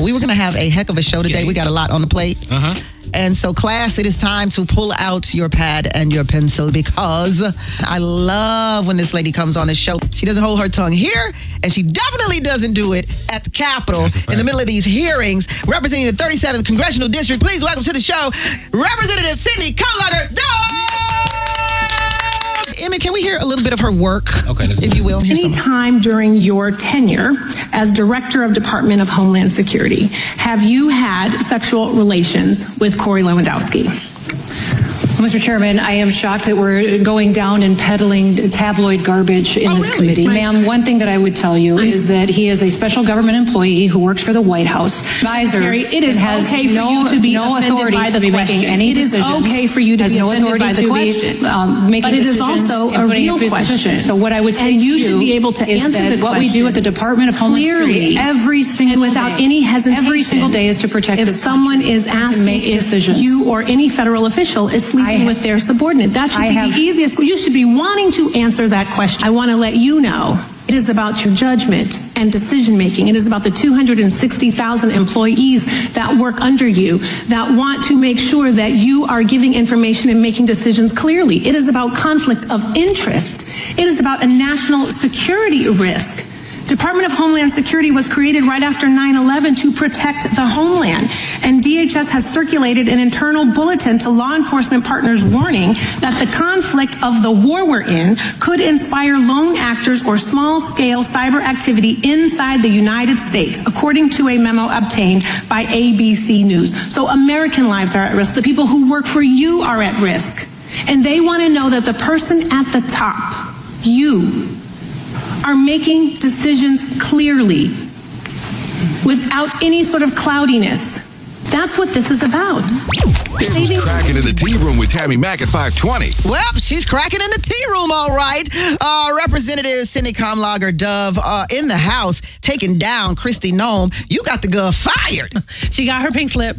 We were going to have a heck of a show today. We got a lot on the plate. And so, class, it is time to pull out your pad and your pencil because I love when this lady comes on the show. She doesn't hold her tongue here, and she definitely doesn't do it at the Capitol in the middle of these hearings. Representing the 37th Congressional District, please welcome to the show, Representative Sydney Kamlager-Dove. Emma, can we hear a little bit of her work, if you will? Any time during your tenure as Director of Department of Homeland Security, have you had sexual relations with Corey Lewandowski? Mr. Chairman, I am shocked that we're going down and peddling tabloid garbage in this committee. Ma'am, one thing that I would tell you is that he is a special government employee who works for the White House. Advisor, it is okay for you to be no authority by the to be making any decisions. It is okay for you to be offended by the question. Making but it is also a real question. So what I would say and you should be able to answer the question. What we do at the Department of Homeland Security every single and without any hesitation, every single day is to protect if someone is asking if you or any federal official is sleeping with their subordinate. That should be the easiest. You should be wanting to answer that question. I want to let you know it is about your judgment and decision making. It is about the 260,000 employees that work under you that want to make sure that you are giving information and making decisions clearly. It is about conflict of interest. It is about a national security risk. Department of Homeland Security was created right after 9/11 to protect the homeland. And DHS has circulated an internal bulletin to law enforcement partners warning that the conflict of the war we're in could inspire lone actors or small-scale cyber activity inside the United States, according to a memo obtained by ABC News. So American lives are at risk. The people who work for you are at risk. And they want to know that the person at the top, you, are making decisions clearly without any sort of cloudiness. That's what this is about. It's cracking in the tea room with Tammi Mack at 520. Well, she's cracking in the tea room, all right. Representative Sydney Kamlager-Dove in the House, taking down Kristi Noem. You got the girl fired. She got her pink slip.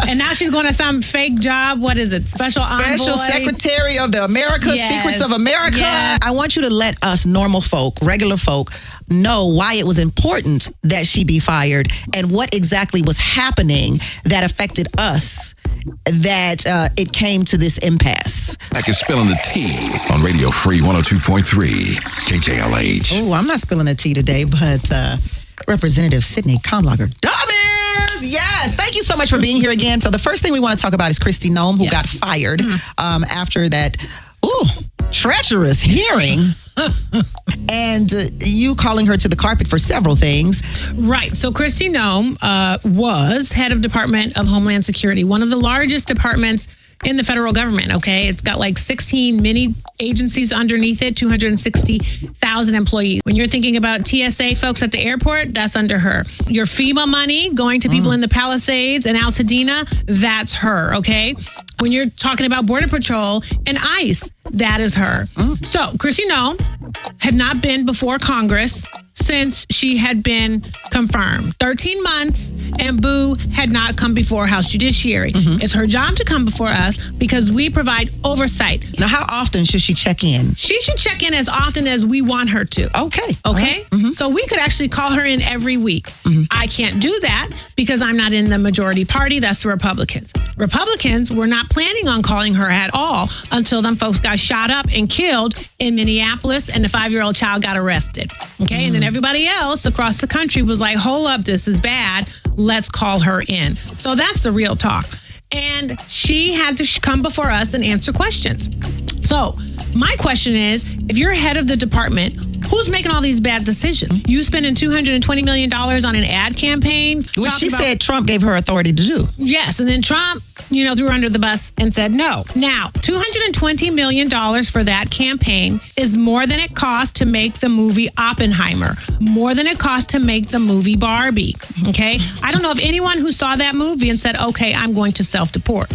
And now she's going to some fake job. What is it? Special Secretary of the Americas, Secrets of America. Yes. I want you to let us normal folk, regular folk, know why it was important that she be fired and what exactly was happening that affected us, that it came to this impasse. Like you're spilling the tea on Radio Free 102.3 KJLH. Oh, I'm not spilling the tea today, but Representative Sydney Kamlager-Dove. Yes, thank you so much for being here again. So the first thing we want to talk about is Kristi Noem, who got fired after that treacherous hearing. And you calling her to the carpet for several things. Right. So Kristi Noem was head of Department of Homeland Security, one of the largest departments in the federal government, okay? It's got like 16 mini agencies underneath it, 260,000 employees. When you're thinking about TSA folks at the airport, that's under her. Your FEMA money going to people in the Palisades and Altadena, that's her, okay? When you're talking about Border Patrol and ICE, that is her. So Kristi Noem had not been before Congress since she had been confirmed. 13 months, and Boo had not come before House Judiciary. It's her job to come before us because we provide oversight. Now, how often should she check in? She should check in as often as we want her to. Okay. Okay? So we could actually call her in every week. I can't do that because I'm not in the majority party. That's the Republicans. Republicans were not planning on calling her at all until them folks got shot up and killed in Minneapolis and the 5-year-old child got arrested. Okay? And then everybody else across the country was like, hold up, this is bad. Let's call her in. So that's the real talk. And she had to come before us and answer questions. So my question is, if you're head of the department, who's making all these bad decisions? You spending $220 million on an ad campaign? Which she said Trump gave her authority to do. Yes, and then Trump, threw her under the bus and said no. Now, $220 million for that campaign is more than it cost to make the movie Oppenheimer, more than it cost to make the movie Barbie, okay? I don't know if anyone who saw that movie and said, okay, I'm going to self-deport.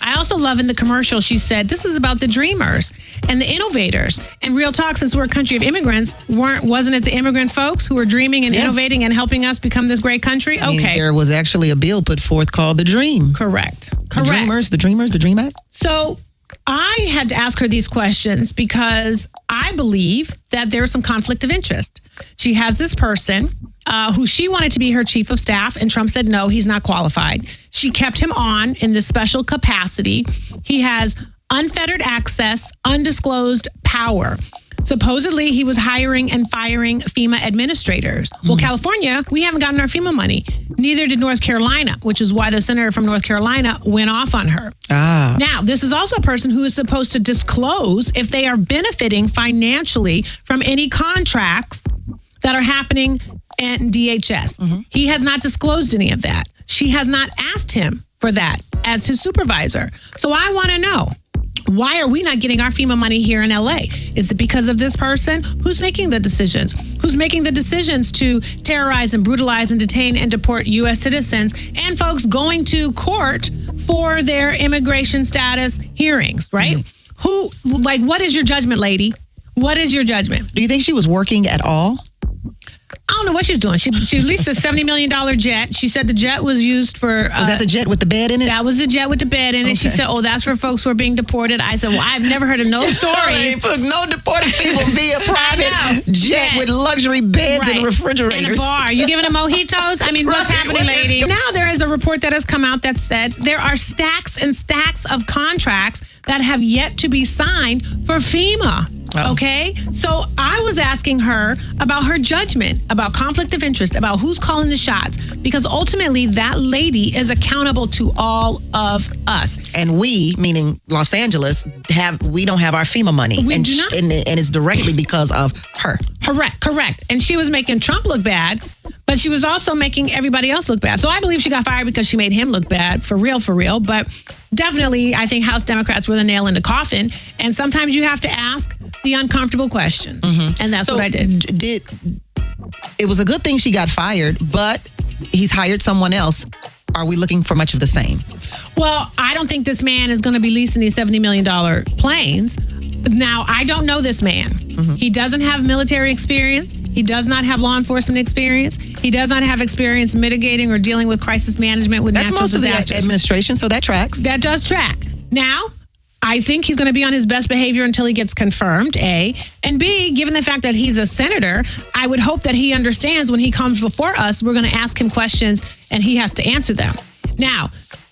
I also love in the commercial, she said, this is about the dreamers and the innovators. And real talk, since we're a country of immigrants, wasn't it the immigrant folks who were dreaming and innovating and helping us become this great country? Okay. There was actually a bill put forth called the Dream. Correct. The Dreamers, the Dream Act. So I had to ask her these questions because I believe that there's some conflict of interest. She has this person who she wanted to be her chief of staff, and Trump said, no, he's not qualified. She kept him on in this special capacity. He has unfettered access, undisclosed power. Supposedly, he was hiring and firing FEMA administrators. Well, California, we haven't gotten our FEMA money. Neither did North Carolina, which is why the senator from North Carolina went off on her. Now, this is also a person who is supposed to disclose if they are benefiting financially from any contracts that are happening at DHS. He has not disclosed any of that. She has not asked him for that as his supervisor. So I want to know, why are we not getting our FEMA money here in LA? Is it because of this person? Who's making the decisions? Who's making the decisions to terrorize and brutalize and detain and deport U.S. citizens and folks going to court for their immigration status hearings, right? What is your judgment, lady? What is your judgment? Do you think she was working at all? I don't know what she was doing. She leased a $70 million jet. She said the jet was used for... was that the jet with the bed in it? That was the jet with the bed in it. Okay. She said, that's for folks who are being deported. I said, well, I've never heard of no stories. No deported people via private jet with luxury beds and refrigerators. In a bar. You giving them mojitos? I mean, what's happening, lady? Now there is a report that has come out that said there are stacks and stacks of contracts that have yet to be signed for FEMA. Okay? So I was asking her about her judgment, about conflict of interest, about who's calling the shots, because ultimately that lady is accountable to all of us. And we, meaning Los Angeles, we don't have our FEMA money. We do not. And it's directly because of her. Correct. And she was making Trump look bad, but she was also making everybody else look bad. So I believe she got fired because she made him look bad, for real. But definitely, I think House Democrats were the nail in the coffin. And sometimes you have to ask the uncomfortable questions. And that's what I did. It was a good thing she got fired, but he's hired someone else. Are we looking for much of the same? Well, I don't think this man is going to be leasing these $70 million planes. Now, I don't know this man. He doesn't have military experience. He does not have law enforcement experience. He does not have experience mitigating or dealing with crisis management with natural disasters. That's most of the administration, so that tracks. That does track. Now, I think he's going to be on his best behavior until he gets confirmed, A. And B, given the fact that he's a senator, I would hope that he understands when he comes before us, we're going to ask him questions and he has to answer them. Now,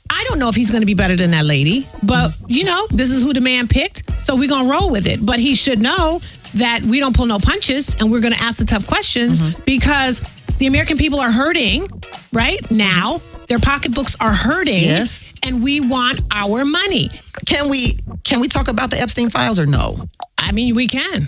I don't know if he's going to be better than that lady, but, this is who the man picked, so we're going to roll with it. But he should know that we don't pull no punches and we're going to ask the tough questions because the American people are hurting right now. Their pocketbooks are hurting. Yes. And we want our money. Can we talk about the Epstein files or no? I mean, we can.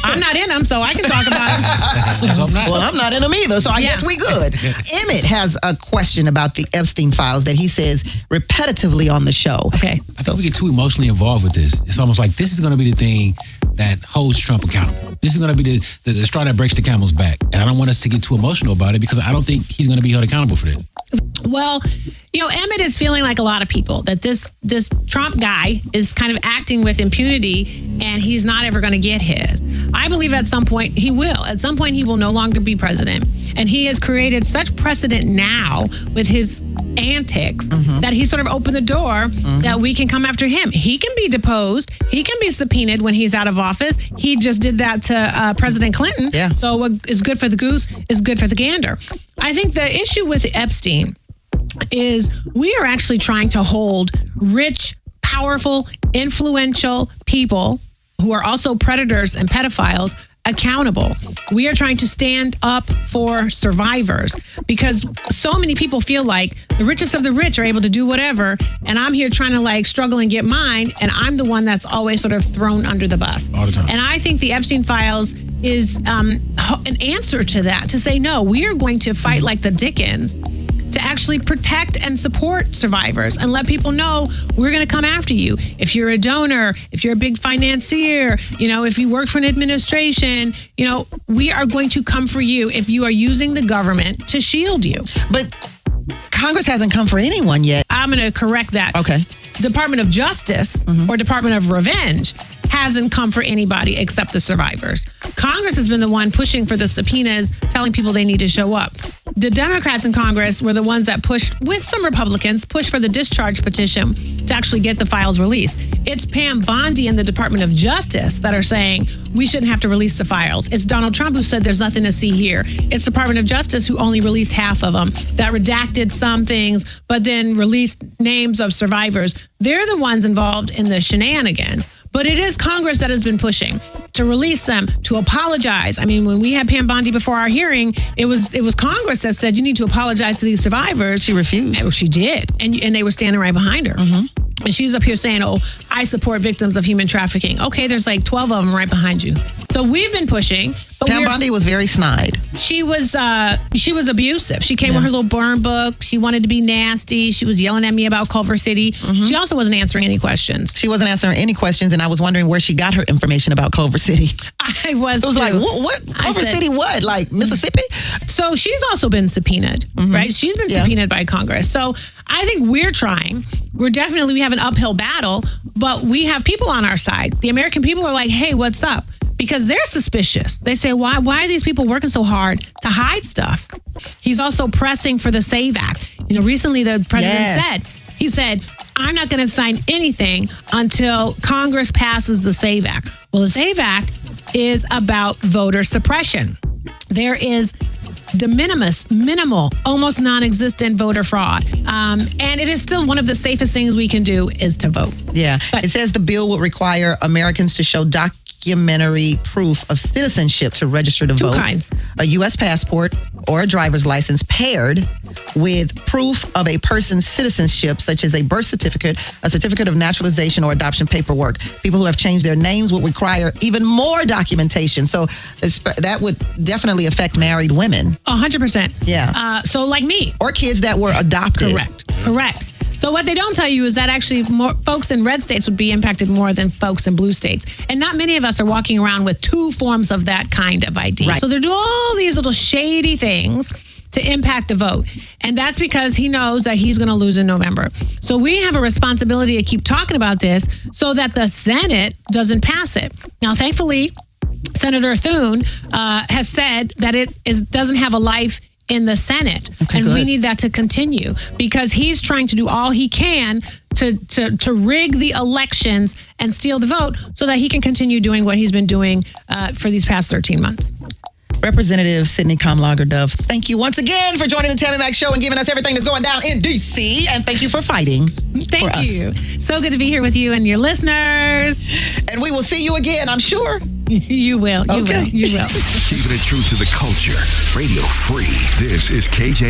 I'm not in them, so I can talk about them. So I'm not. Well, I'm not in them either, so I guess we good. Emmett has a question about the Epstein files that he says repetitively on the show. Okay. I think we get too emotionally involved with this. It's almost like this is going to be the thing that holds Trump accountable. This is going to be the straw that breaks the camel's back. And I don't want us to get too emotional about it because I don't think he's going to be held accountable for this. Well, Emmett is feeling like a lot of people that this Trump guy is kind of acting with impunity and he's not ever going to get his. I believe at some point he will. At some point he will no longer be president. And he has created such precedent now with his antics that he sort of opened the door that we can come after him. He can be deposed. He can be subpoenaed when he's out of office. He just did that to President Clinton. Yeah. So what is good for the goose is good for the gander. I think the issue with Epstein is we are actually trying to hold rich, powerful, influential people who are also predators and pedophiles accountable. We are trying to stand up for survivors because so many people feel like the richest of the rich are able to do whatever, and I'm here trying to struggle and get mine, and I'm the one that's always sort of thrown under the bus. All the time. And I think the Epstein files is an answer to that, to say, no, we are going to fight like the Dickens to actually protect and support survivors and let people know we're going to come after you. If you're a donor, if you're a big financier, if you work for an administration, we are going to come for you if you are using the government to shield you. But Congress hasn't come for anyone yet. I'm going to correct that. Okay. Department of Justice or Department of Revenge hasn't come for anybody except the survivors. Congress has been the one pushing for the subpoenas, telling people they need to show up. the Democrats in Congress were the ones that pushed, with some Republicans, pushed for the discharge petition to actually get the files released. It's Pam Bondi and the Department of Justice that are saying we shouldn't have to release the files. It's Donald Trump who said there's nothing to see here. It's the Department of Justice who only released half of them, that redacted some things, but then released names of survivors. They're the ones involved in the shenanigans. But it is Congress that has been pushing to release them, to apologize. I mean, when we had Pam Bondi before our hearing, it was Congress that said, you need to apologize to these survivors. She refused. She did. And they were standing right behind her. Mm-hmm. And she's up here saying, oh, I support victims of human trafficking. Okay, there's like 12 of them right behind you. So we've been pushing. Pam Bondi was very snide. She was abusive. She came with her little burn book. She wanted to be nasty. She was yelling at me about Culver City. Mm-hmm. She also wasn't answering any questions. She wasn't answering any questions, and I was wondering where she got her information about Culver City. I was. It was like, what? Culver City what? Like Mississippi? So she's also been subpoenaed, right? She's been subpoenaed by Congress. So I think we're trying. We have an uphill battle, but we have people on our side. The American people are like, hey, what's up? Because they're suspicious. They say, why are these people working so hard to hide stuff? He's also pressing for the SAVE Act. Recently the president said, I'm not going to sign anything until Congress passes the SAVE Act. Well, the SAVE Act is about voter suppression. There is de minimis, minimal, almost non-existent voter fraud. And it is still one of the safest things we can do is to vote. Yeah. But it says the bill would require Americans to show documentary proof of citizenship to register to vote. Two kinds. A U.S. passport or a driver's license paired with proof of a person's citizenship, such as a birth certificate, a certificate of naturalization, or adoption paperwork. People who have changed their names would require even more documentation. So that would definitely affect married women. 100%. Yeah. So like me. Or kids that were adopted. Correct. So what they don't tell you is that actually more folks in red states would be impacted more than folks in blue states. And not many of us are walking around with two forms of that kind of ID. Right. So they're doing all these little shady things to impact the vote. And that's because he knows that he's going to lose in November. So we have a responsibility to keep talking about this so that the Senate doesn't pass it. Now, thankfully, Senator Thune has said that it doesn't have a life in the Senate. Okay, and we need that to continue because he's trying to do all he can to rig the elections and steal the vote so that he can continue doing what he's been doing for these past 13 months. Representative Sydney Kamlager-Dove, thank you once again for joining the Tammi Mac Show and giving us everything that's going down in D.C. And thank you for fighting for us. Thank you. So good to be here with you and your listeners. And we will see you again, I'm sure. You will. You will. Keeping it true to the culture. Radio Free. This is KJLH.